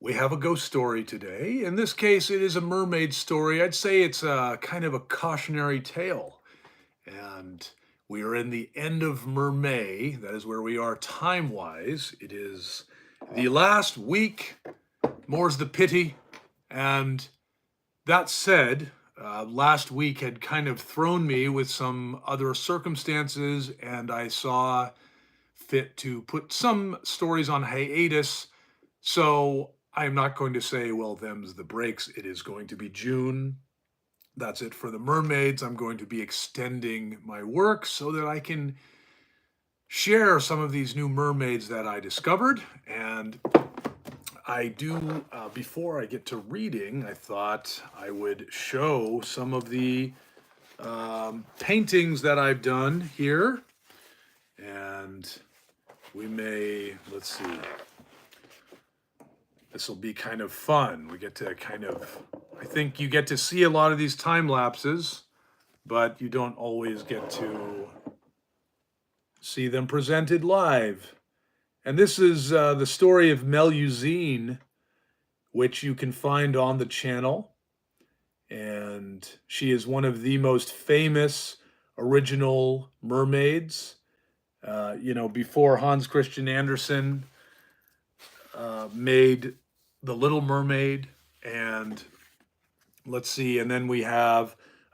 We have a ghost story today. In this case, it is a mermaid story. I'd say it's a kind of a cautionary tale. And we are in the end of Mermaid. That is where we are time-wise. It is the last week, more's the pity. And that said, last week had kind of thrown me with some other circumstances, and I saw fit to put some stories on hiatus. So I'm not going to say, well, them's the breaks. It is going to be June. That's it for the Mermaids. I'm going to be extending my work so that I can share some of these new mermaids that I discovered. And I do, before I get to reading, I thought I would show some of the paintings that I've done here. And we may, let's see. This will be kind of fun. We get to I think you get to see a lot of these time lapses, but you don't always get to see them presented live. And this is the story of Melusine, which you can find on the channel. And she is one of the most famous original mermaids. Before Hans Christian Andersen made The Little Mermaid, and let's see, and then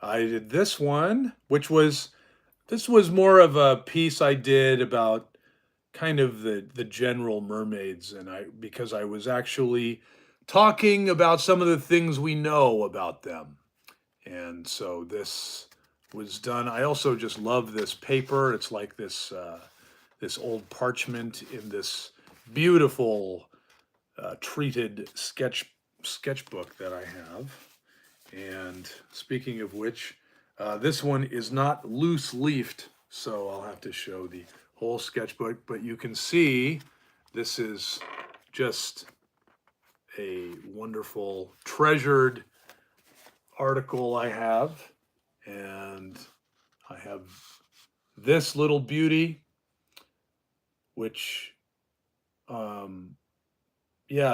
I did this one, this was more of a piece I did about kind of the general mermaids, and because I was actually talking about some of the things we know about them. And so this was done. I also just love this paper. It's like this old parchment in this beautiful treated sketchbook that I have. And speaking of which, this one is not loose leafed, so I'll have to show the whole sketchbook. But you can see this is just a wonderful, treasured article I have. And I have this little beauty, which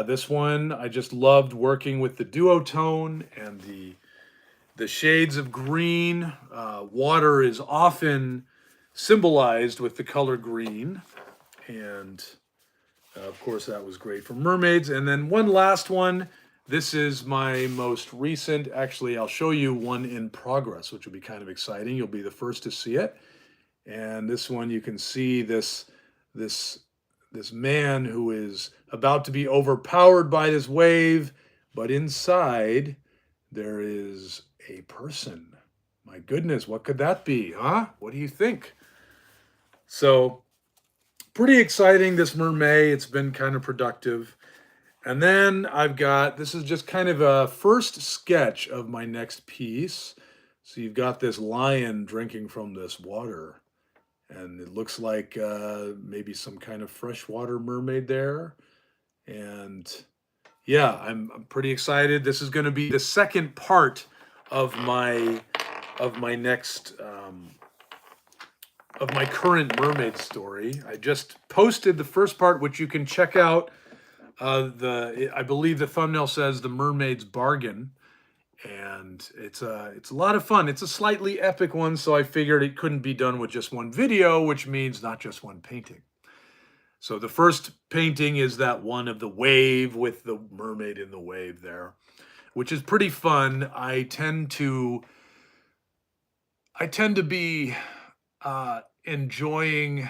this one, I just loved working with the duotone and the shades of green. Water is often symbolized with the color green. And of course, that was great for mermaids. And then one last one. This is my most recent. Actually, I'll show you one in progress, which will be kind of exciting. You'll be the first to see it. And this one, you can see this man who is about to be overpowered by this wave, but inside there is a person. My goodness, what could that be, huh? What do you think? So, pretty exciting, this Mermaid. It's been kind of productive. And then this is just kind of a first sketch of my next piece. So you've got this lion drinking from this water. And it looks like maybe some kind of freshwater mermaid there. And yeah, I'm pretty excited. This is going to be the second part of my next of my current mermaid story. I just posted the first part, which you can check out. I believe the thumbnail says "The Mermaid's Bargain." And it's a lot of fun. It's a slightly epic one, so I figured it couldn't be done with just one video, which means not just one painting. So the first painting is that one of the wave with the mermaid in the wave there, which is pretty fun. I tend to be enjoying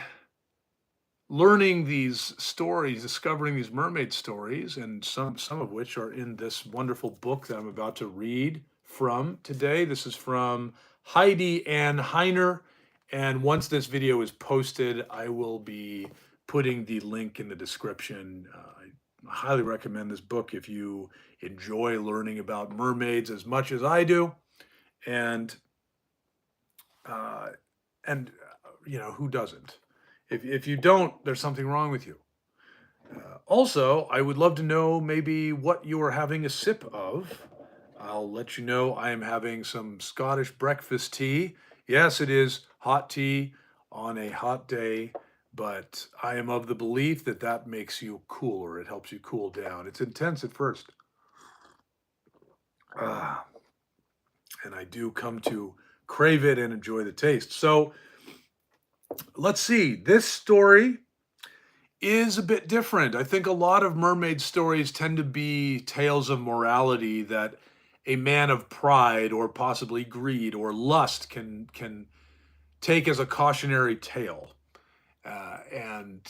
learning these stories, discovering these mermaid stories, and some of which are in this wonderful book that I'm about to read from today. This is from HEIDI Anne Heiner, and once this video is posted, I will be putting the link in the description. I highly recommend this book if you enjoy learning about mermaids as much as I do, and who doesn't? If you don't, there's something wrong with you. Also, I would love to know maybe what you are having a sip of. I'll let you know I am having some Scottish breakfast tea. Yes, it is hot tea on a hot day, but I am of the belief that that makes you cooler. It helps you cool down. It's intense at first. Ah, and I do come to crave it and enjoy the taste. So let's see. This story is a bit different. I think a lot of mermaid stories tend to be tales of morality that a man of pride or possibly greed or lust can take as a cautionary tale. And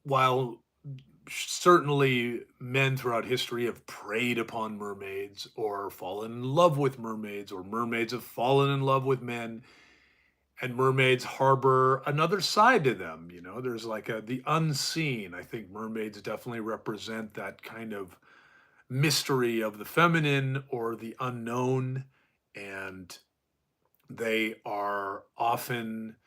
while certainly men throughout history have preyed upon mermaids or fallen in love with mermaids, or mermaids have fallen in love with men, and mermaids harbor another side to them. You know, there's like the unseen. I think mermaids definitely represent that kind of mystery of the feminine or the unknown, and they are often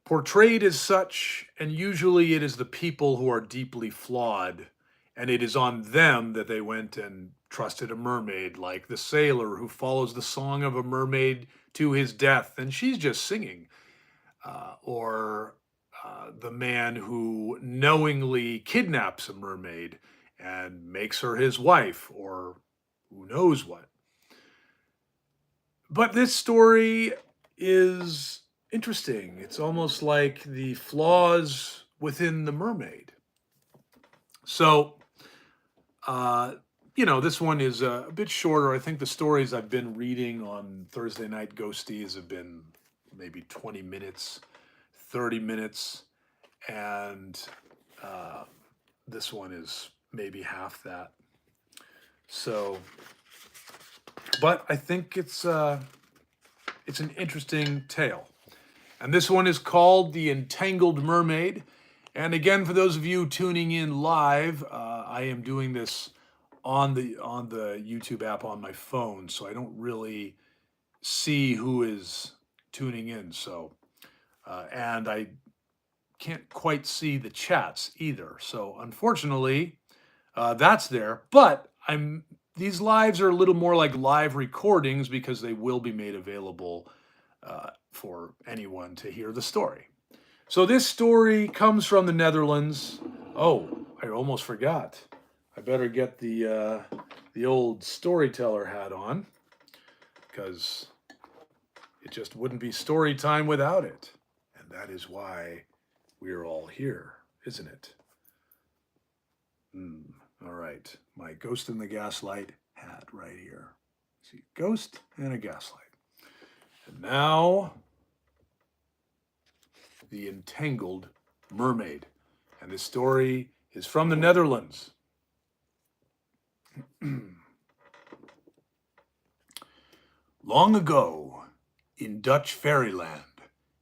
portrayed as such, and usually it is the people who are deeply flawed, and it is on them that they went and trusted a mermaid, like the sailor who follows the song of a mermaid to his death, and she's just singing, or the man who knowingly kidnaps a mermaid and makes her his wife, or who knows what. But this story is interesting. It's almost like the flaws within the mermaid. So, uh, this one is a bit shorter. I think the stories I've been reading on Thursday Night Ghosties have been maybe 20 minutes, 30 minutes, and uh, this one is maybe half that. So, but I think it's an interesting tale. And this one is called The Entangled Mermaid. And again, for those of you tuning in live, I am doing this on the YouTube app on my phone, so I don't really see who is tuning in. So, and I can't quite see the chats either. So, unfortunately, that's there. But these lives are a little more like live recordings because they will be made available for anyone to hear the story. So this story comes from the Netherlands. Oh, I almost forgot. I better get the old storyteller hat on, because it just wouldn't be story time without it. And that is why we're all here, isn't it? All right, my Ghost in the Gaslight hat right here. See, ghost and a gaslight. And now, The Entangled Mermaid. And this story is from the Netherlands. Long ago, in Dutch fairyland,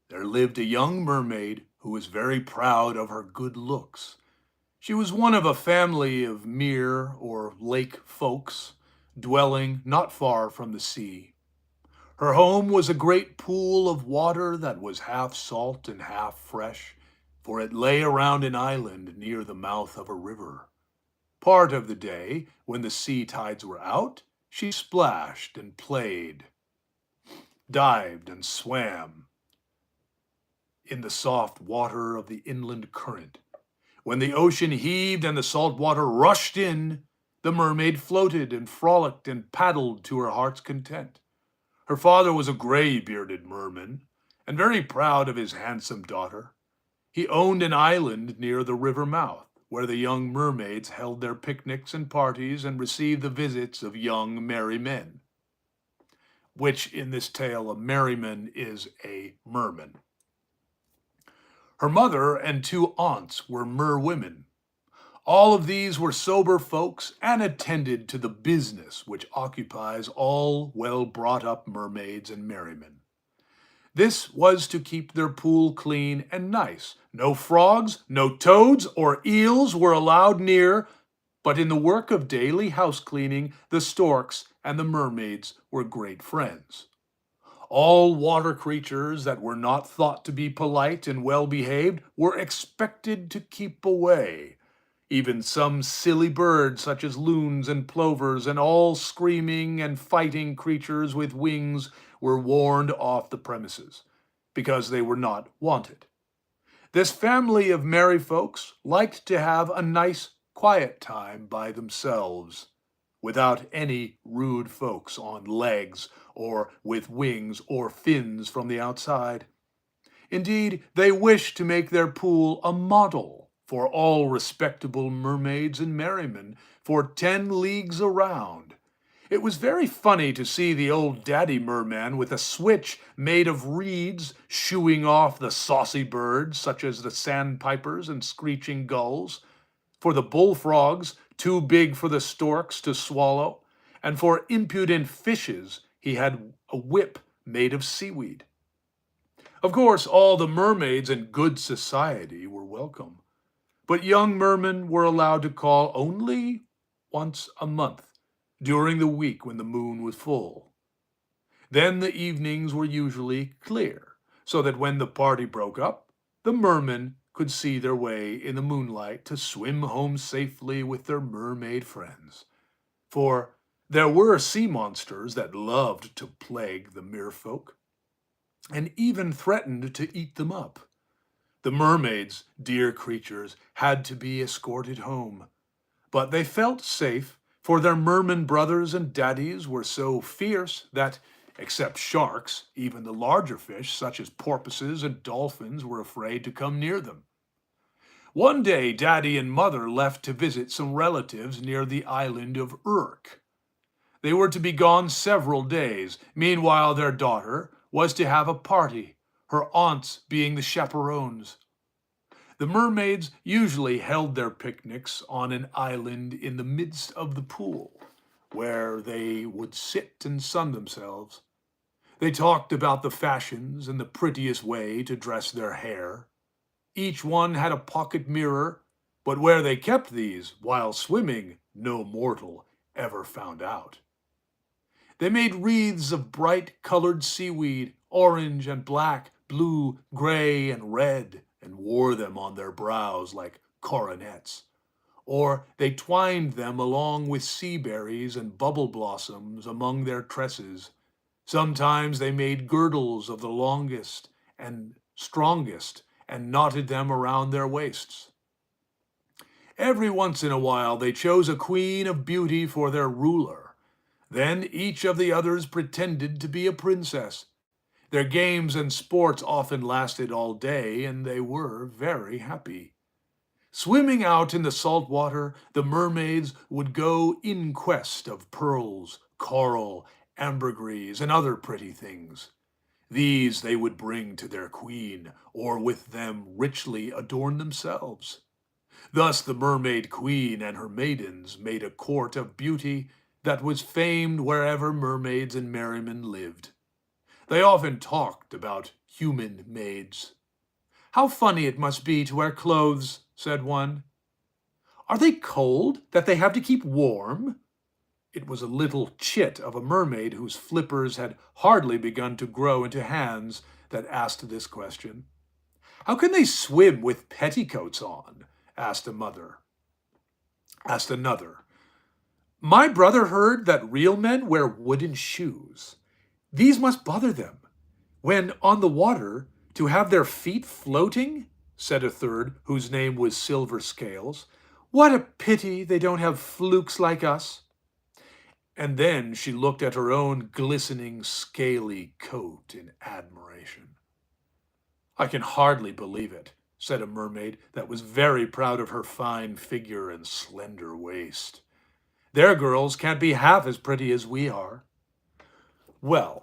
there lived a young mermaid who was very proud of her good looks. She was one of a family of mere or lake folks, dwelling not far from the sea. Her home was a great pool of water that was half salt and half fresh, for it lay around an island near the mouth of a river. Part of the day, when the sea tides were out, she splashed and played, dived and swam in the soft water of the inland current. When the ocean heaved and the salt water rushed in, the mermaid floated and frolicked and paddled to her heart's content. Her father was a gray-bearded merman, and very proud of his handsome daughter. He owned an island near the river mouth, where the young mermaids held their picnics and parties and received the visits of young merry men, which in this tale a merryman is a merman. Her mother and two aunts were merwomen. All of these were sober folks and attended to the business which occupies all well-brought-up mermaids and merrymen. This was to keep their pool clean and nice. No frogs, no toads, or eels were allowed near, but in the work of daily house-cleaning, the storks and the mermaids were great friends. All water creatures that were not thought to be polite and well-behaved were expected to keep away. Even some silly birds such as loons and plovers and all screaming and fighting creatures with wings were warned off the premises because they were not wanted. This family of merry folks liked to have a nice, quiet time by themselves, without any rude folks on legs or with wings or fins from the outside. Indeed, they wished to make their pool a model for all respectable mermaids and merrymen for 10 leagues around. It was very funny to see the old daddy merman with a switch made of reeds shooing off the saucy birds, such as the sandpipers and screeching gulls, for the bullfrogs too big for the storks to swallow, and for impudent fishes he had a whip made of seaweed. Of course, all the mermaids in good society were welcome, but young mermen were allowed to call only once a month during the week when the moon was full. Then the evenings were usually clear, so that when the party broke up, the mermen could see their way in the moonlight to swim home safely with their mermaid friends. For there were sea monsters that loved to plague the merfolk, and even threatened to eat them up. The mermaids, dear creatures, had to be escorted home, but they felt safe, for their merman brothers and daddies were so fierce that, except sharks, even the larger fish, such as porpoises and dolphins, were afraid to come near them. One day, Daddy and Mother left to visit some relatives near the island of Urk. They were to be gone several days. Meanwhile, their daughter was to have a party, her aunts being the chaperones. The mermaids usually held their picnics on an island in the midst of the pool, where they would sit and sun themselves. They talked about the fashions and the prettiest way to dress their hair. Each one had a pocket mirror, but where they kept these while swimming, no mortal ever found out. They made wreaths of bright-colored seaweed, orange and black, blue, gray, and red, and wore them on their brows like coronets. Or they twined them along with sea berries and bubble blossoms among their tresses. Sometimes they made girdles of the longest and strongest and knotted them around their waists. Every once in a while they chose a queen of beauty for their ruler. Then each of the others pretended to be a princess. Their games and sports often lasted all day, and they were very happy. Swimming out in the salt water, the mermaids would go in quest of pearls, coral, ambergris, and other pretty things. These they would bring to their queen, or with them richly adorn themselves. Thus the mermaid queen and her maidens made a court of beauty that was famed wherever mermaids and merrymen lived. They often talked about human maids. "How funny it must be to wear clothes," said one. "Are they cold that they have to keep warm?" It was a little chit of a mermaid whose flippers had hardly begun to grow into hands that asked this question. "How can they swim with petticoats on?" asked another. "My brother heard that real men wear wooden shoes. These must bother them, when on the water, to have their feet floating," said a third, whose name was Silver Scales. "What a pity they don't have flukes like us." And then she looked at her own glistening, scaly coat in admiration. "I can hardly believe it," said a mermaid that was very proud of her fine figure and slender waist. "Their girls can't be half as pretty as we are." "Well,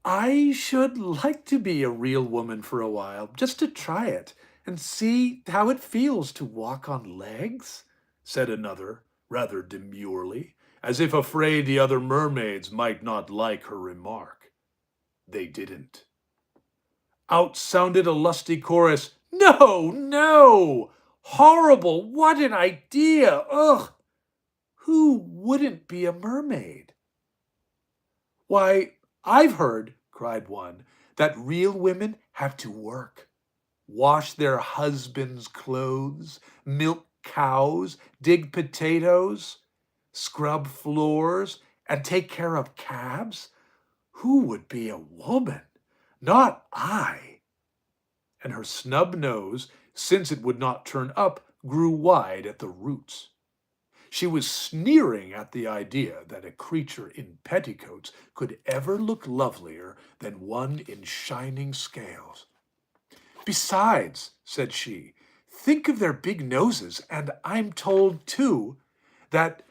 I should like to be a real woman for a while, just to try it, and see how it feels to walk on legs," said another, rather demurely, as if afraid the other mermaids might not like her remark. They didn't. Out sounded a lusty chorus, "No, no! Horrible! What an idea! Ugh! Who wouldn't be a mermaid?" "Why, I've heard," cried one, "that real women have to work, wash their husbands' clothes, milk cows, dig potatoes, scrub floors, and take care of cabs. Who would be a woman? Not I." and her snub nose, since it would not turn up, grew wide at the roots. She was sneering at the idea that a creature in petticoats could ever look lovelier than one in shining scales. "Besides," said she, "think of their big noses, and I'm told, too, that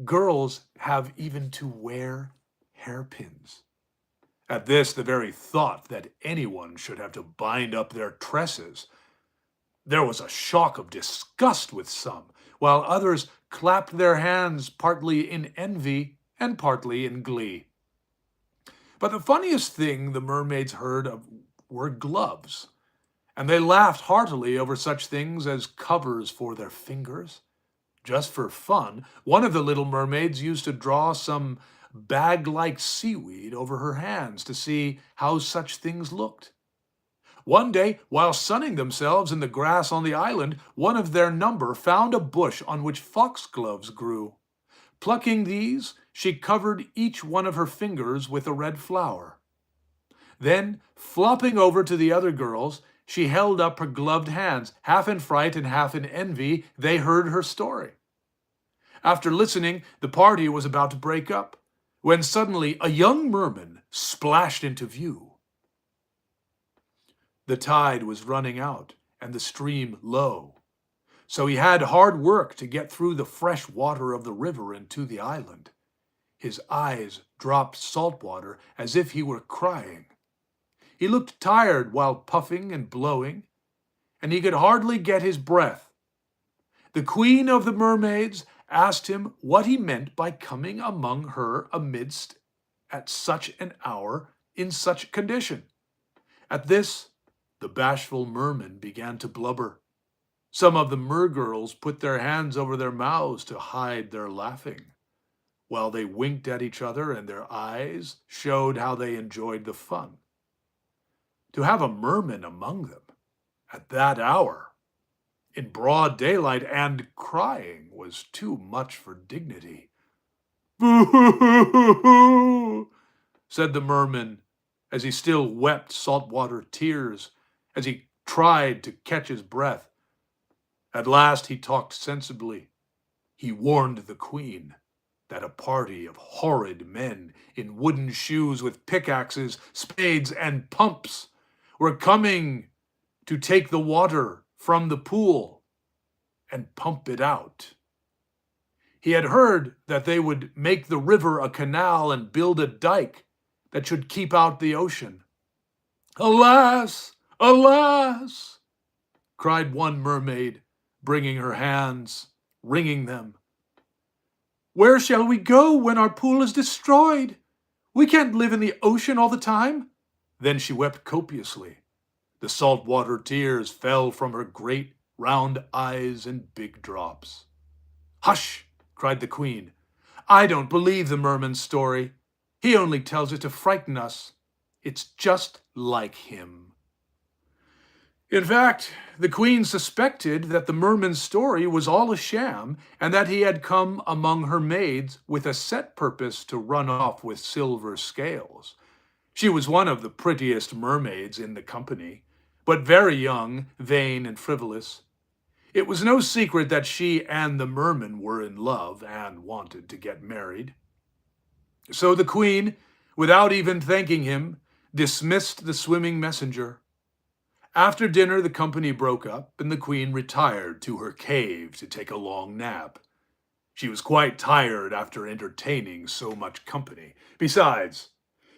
girls have even to wear hairpins." At this, the very thought that anyone should have to bind up their tresses, there was a shock of disgust with some, while others clapped their hands partly in envy and partly in glee. But the funniest thing the mermaids heard of were gloves, and they laughed heartily over such things as covers for their fingers. Just for fun, one of the little mermaids used to draw some bag-like seaweed over her hands to see how such things looked. One day, while sunning themselves in the grass on the island, one of their number found a bush on which foxgloves grew. Plucking these, she covered each one of her fingers with a red flower. Then, flopping over to the other girls, she held up her gloved hands. Half in fright and half in envy, they heard her story. After listening, the party was about to break up, when suddenly a young merman splashed into view. The tide was running out and the stream low, so he had hard work to get through the fresh water of the river and to the island. His eyes dropped salt water as if he were crying. He looked tired while puffing and blowing, and he could hardly get his breath. The queen of the mermaids asked him what he meant by coming among her amidst at such an hour in such condition. At this, the bashful merman began to blubber. Some of the mergirls put their hands over their mouths to hide their laughing, while they winked at each other and their eyes showed how they enjoyed the fun. To have a merman among them at that hour, in broad daylight and crying, was too much for dignity. "Boo-hoo-hoo-hoo-hoo," said the merman, as he still wept saltwater tears, as he tried to catch his breath. At last he talked sensibly. He warned the queen that a party of horrid men in wooden shoes with pickaxes, spades, and pumps were coming to take the water from the pool and pump it out. He had heard that they would make the river a canal and build a dike that should keep out the ocean. "Alas! Alas!" cried one mermaid, bringing her hands, wringing them. "Where shall we go when our pool is destroyed? We can't live in the ocean all the time." Then she wept copiously. The saltwater tears fell from her great round eyes in big drops. "Hush!" cried the queen. "I don't believe the merman's story. He only tells it to frighten us. It's just like him." In fact, the queen suspected that the merman's story was all a sham, and that he had come among her maids with a set purpose to run off with silver scales. She was one of the prettiest mermaids in the company, but very young, vain, and frivolous. It was no secret that she and the merman were in love and wanted to get married. So the queen, without even thanking him, dismissed the swimming messenger. After dinner, the company broke up, and the queen retired to her cave to take a long nap. She was quite tired after entertaining so much company. Besides,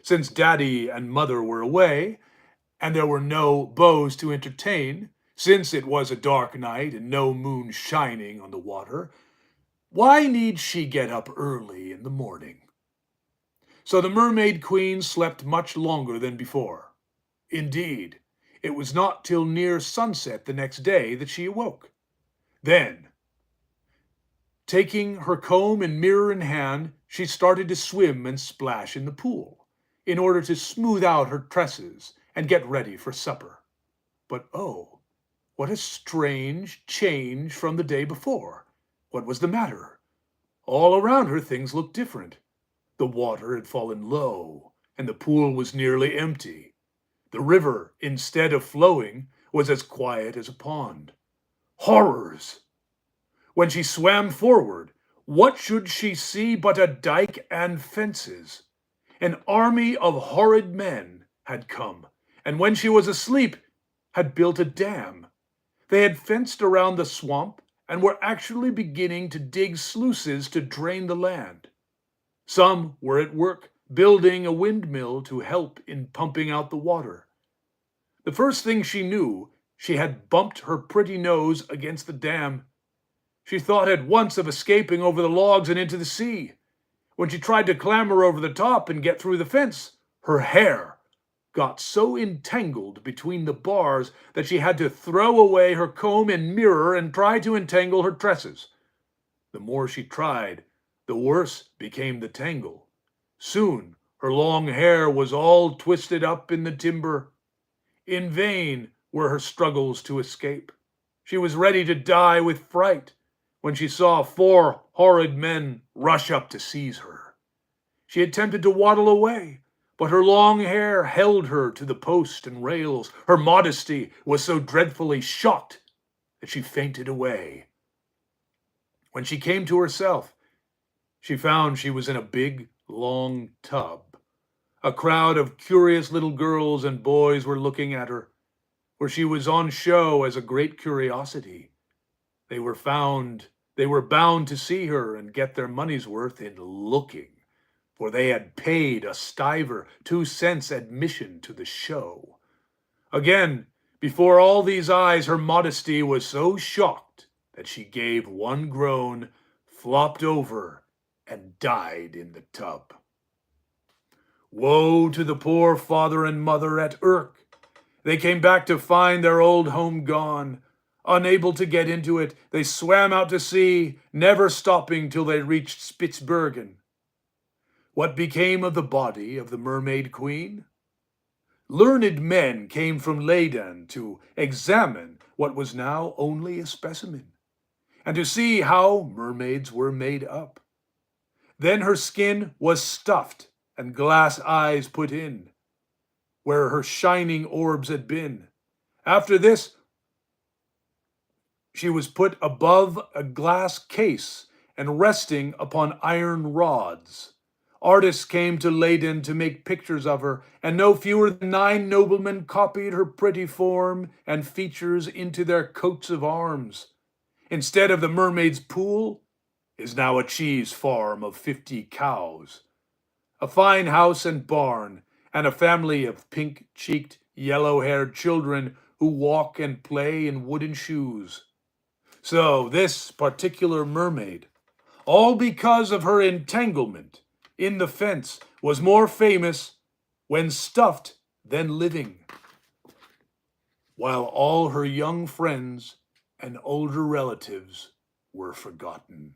since Daddy and Mother were away, and there were no beaux to entertain, since it was a dark night and no moon shining on the water, why need she get up early in the morning? So the mermaid queen slept much longer than before. Indeed, it was not till near sunset the next day that she awoke. Then, taking her comb and mirror in hand, she started to swim and splash in the pool, in order to smooth out her tresses and get ready for supper. But oh, what a strange change from the day before! What was the matter? All around her things looked different. The water had fallen low, and the pool was nearly empty. The river, instead of flowing, was as quiet as a pond. Horrors! When she swam forward, what should she see but a dike and fences? An army of horrid men had come, and when she was asleep, had built a dam. They had fenced around the swamp and were actually beginning to dig sluices to drain the land. Some were at work building a windmill to help in pumping out the water. The first thing she knew, she had bumped her pretty nose against the dam. She thought at once of escaping over the logs and into the sea. When she tried to clamber over the top and get through the fence, her hair got so entangled between the bars that she had to throw away her comb and mirror and try to entangle her tresses. The more she tried, the worse became the tangle. Soon her long hair was all twisted up in the timber. In vain were her struggles to escape. She was ready to die with fright when she saw 4 horrid men rush up to seize her. She attempted to waddle away, but her long hair held her to the post and rails. Her modesty was so dreadfully shocked that she fainted away. When she came to herself, she found she was in a big, long tub. A crowd of curious little girls and boys were looking at her, for she was on show as a great curiosity. They were bound to see her and get their money's worth in looking, for they had paid a stiver, 2 cents admission to the show. Again, before all these eyes, her modesty was so shocked that she gave one groan, flopped over, and died in the tub. Woe to the poor father and mother at Urk. They came back to find their old home gone. Unable to get into it, they swam out to sea, never stopping till they reached Spitzbergen. What became of the body of the Mermaid Queen? Learned men came from Leyden to examine what was now only a specimen, and to see how mermaids were made up. Then her skin was stuffed and glass eyes put in, where her shining orbs had been. After this, she was put above a glass case and resting upon iron rods. Artists came to Leyden to make pictures of her, and no fewer than 9 noblemen copied her pretty form and features into their coats of arms. Instead of the mermaid's pool is now a cheese farm of 50 cows, a fine house and barn, and a family of pink-cheeked, yellow-haired children who walk and play in wooden shoes. So this particular mermaid, all because of her entanglement in the fence, was more famous when stuffed than living, while all her young friends and older relatives were forgotten.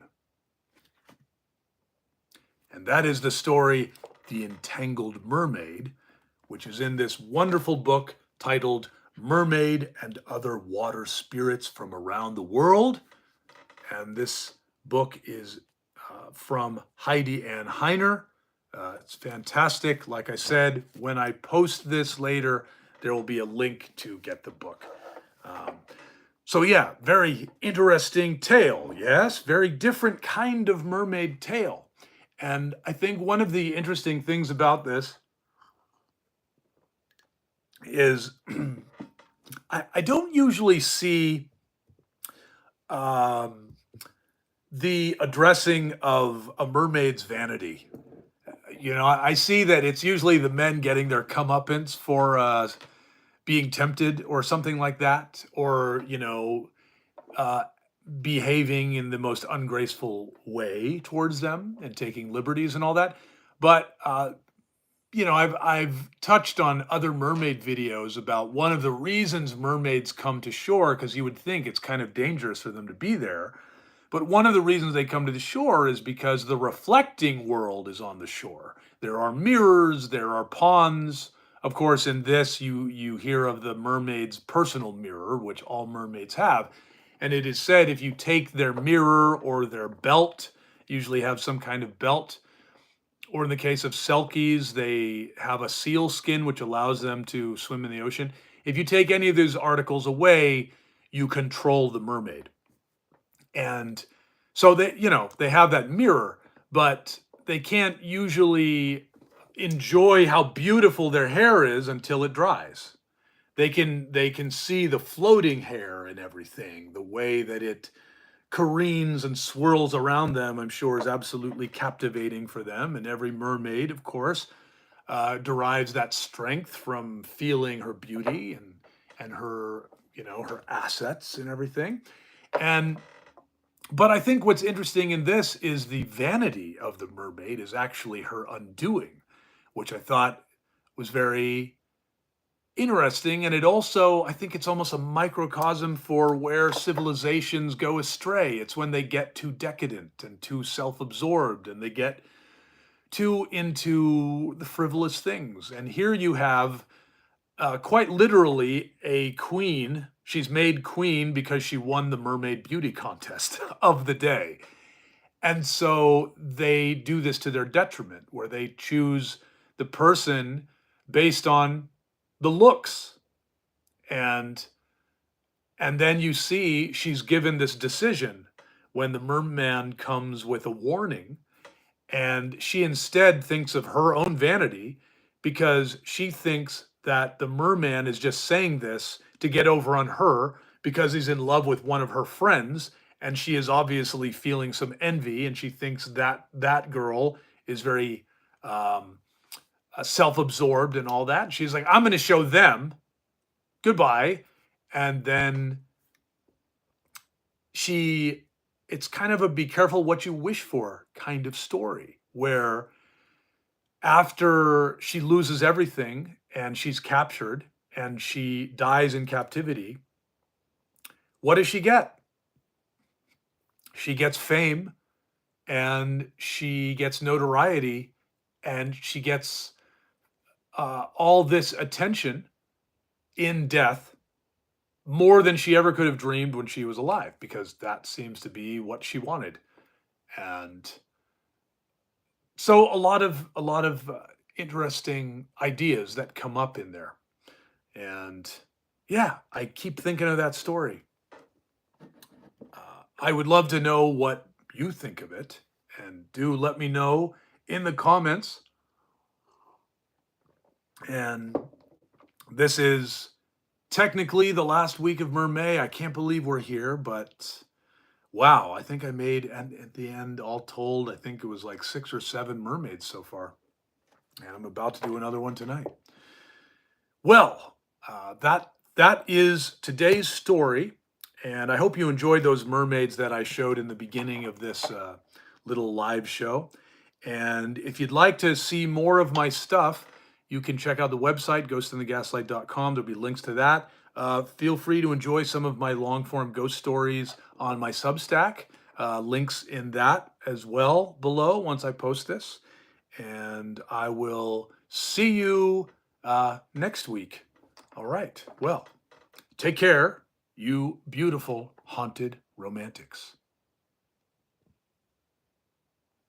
And that is the story, The Entangled Mermaid, which is in this wonderful book titled Mermaid and Other Water Spirits from Around the World. And this book is from HEIDI ANNE HEINER. It's fantastic. Like I said, when I post this later, there will be a link to get the book. So yeah, very interesting tale. Yes, very different kind of mermaid tale. And I think one of the interesting things about this is I don't usually see the addressing of a mermaid's vanity. You know, I see that it's usually the men getting their comeuppance for being tempted or something like that, or, you know, behaving in the most ungraceful way towards them and taking liberties and all that. But you know, I've touched on other mermaid videos about one of the reasons mermaids come to shore, because you would think it's kind of dangerous for them to be there. But one of the reasons they come to the shore is because the reflecting world is on the shore. There are mirrors, there are ponds. Of course, in this, you hear of the mermaid's personal mirror, which all mermaids have. And it is said if you take their mirror or their belt, usually have some kind of belt, or in the case of selkies, they have a seal skin which allows them to swim in the ocean. if you take any of those articles away, you control the mermaid. And so they, they have that mirror, but they can't usually enjoy how beautiful their hair is until it dries. They can see the floating hair and everything, the way that it careens and swirls around them, I'm sure is absolutely captivating for them. And every mermaid, of course, derives that strength from feeling her beauty and her, her assets and everything. And but I think what's interesting in this is the vanity of the mermaid is actually her undoing, which I thought was very interesting. And it also, I think it's almost a microcosm for where civilizations go astray. It's when they get too decadent and too self-absorbed and they get too into the frivolous things. And here you have quite literally a queen. She's made queen because she won the mermaid beauty contest of the day. And so they do this to their detriment, where they choose the person based on the looks. And then you see she's given this decision when the merman comes with a warning, and she instead thinks of her own vanity because she thinks that the merman is just saying this to get over on her because he's in love with one of her friends, and she is obviously feeling some envy, and she thinks that that girl is very self-absorbed and all that. And she's like, I'm going to show them goodbye. And then it's kind of a be careful what you wish for kind of story, where after she loses everything and she's captured and she dies in captivity, what does she get? She gets fame and she gets notoriety and she gets all this attention in death, more than she ever could have dreamed when she was alive, because that seems to be what she wanted. And so a lot of interesting ideas that come up in there. And yeah, I keep thinking of that story. I would love to know what you think of it, and do let me know in the comments. And this is technically the last week of Mermaid. I can't believe we're here, but wow, I think I made, and at the end, all told, I think it was like 6 or 7 mermaids so far. And I'm about to do another one tonight. Well, that is today's story. And I hope you enjoyed those mermaids that I showed in the beginning of this little live show. And if you'd like to see more of my stuff, you can check out the website, ghostinthegaslight.com. There'll be links to that. Feel free to enjoy some of my long-form ghost stories on my Substack. Links in that as well below once I post this. And I will see you next week. All right. Well, take care, you beautiful haunted romantics.